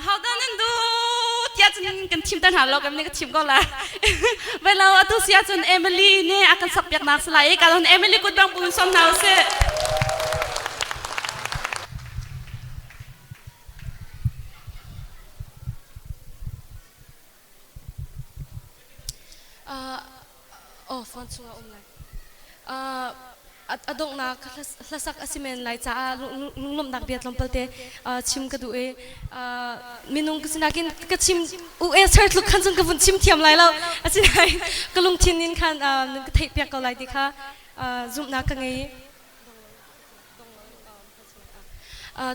hầu đó nên du tia chân cần chim tan hà lo cái này cái chim có là vậy là tu sia chân Emily nè akan sắp việc nak selai kalau Emily kut bang pun som nào se phone sunga online adong na lasak asimen lai cha lum dak biat lompalte chim ka due minung kisinakin ka chim u e search luk khan jung ka bun chim thiam lai lo asinai kalung thinin khan ka thei pek ko lai ti kha zum na ka ngei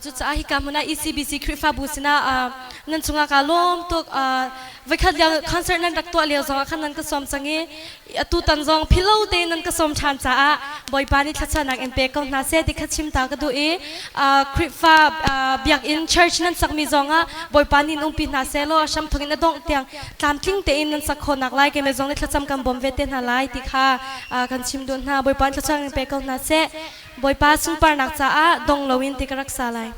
chu cha hi ka muna ECBC khrifa busina nan chunga ka lom tok vai khat yang concert nan dak to leo zo khan nan ka som changi tu tan jong philo te nan ka som chan cha boy pani thacha nak en pe ko na se ti khachim ta ka du e khrifa biak in church nan sakmi zonga boy pani nung pi na se lo sham thongin adong tiang tlam tling te in nan sakho nak lai ke me zong le thacham kam bom ve te na lai ti kha kan chim don na boy pan thacha en pe ko na se boy pa sung par nak cha dong lowin ti ka raksa lai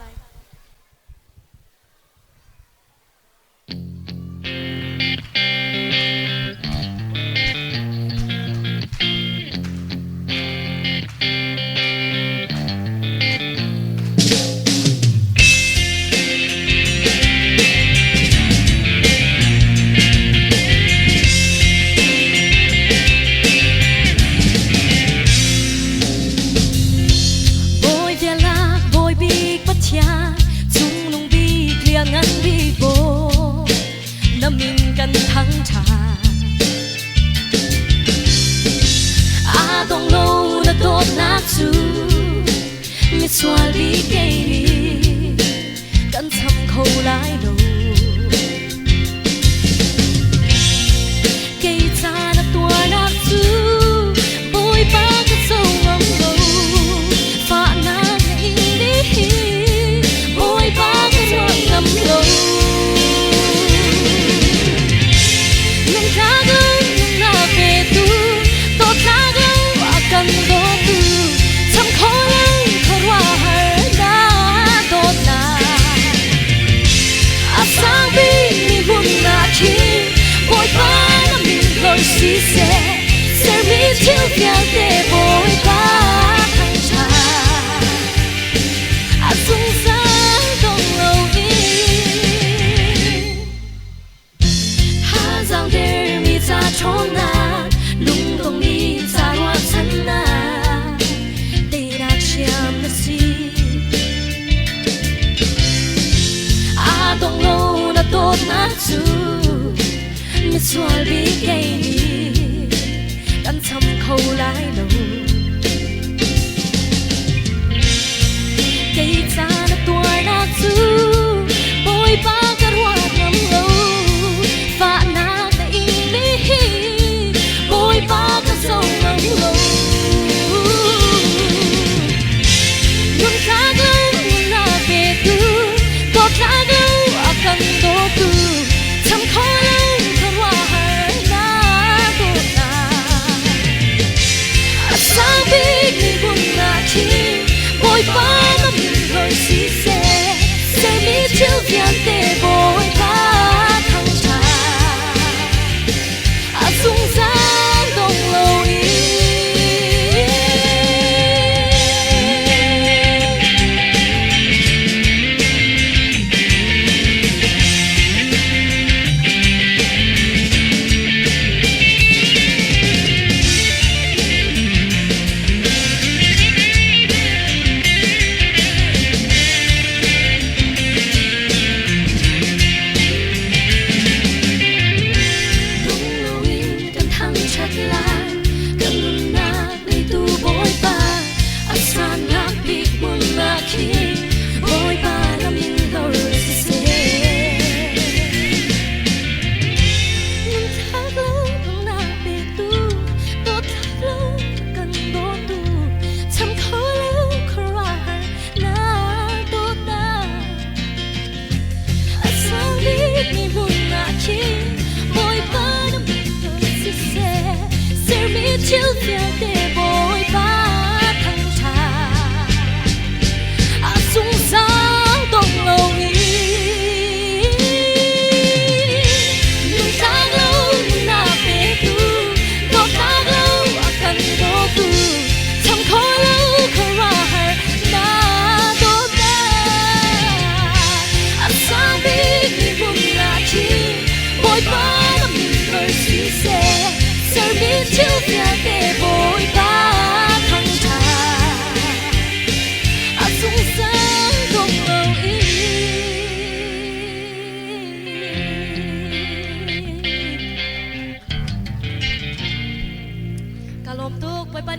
Swal bi cây đi cẩn thầm khâu lái đầu cây ta đã tua nát chú bôi ba cái sâu ngông đầu phá nát in đi bôi ba cái sâu ngâm đầu nung ta gấu nung na về tu tốt ta gấu akan do tu thầm khâu si se mi chiếu theo để bồi ba thăng trà sung sáng đông lâu đi ha giang để mi ra chốn na lung tung mi ra hoa chân na để đã chiam na si đông lâu na tốt na chu mi xoa bi cây cẩn thầm khâu lái đầu cây ta đã tuổi đã chú bôi ba cái hoa ngắm lâu và na đã in đi bôi ba cái sâu ngắm lâu nung ta gấu nung na về tu tốt ta gấu akan do tu thầm khó lâu I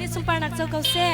ni sumpar nak jau kau se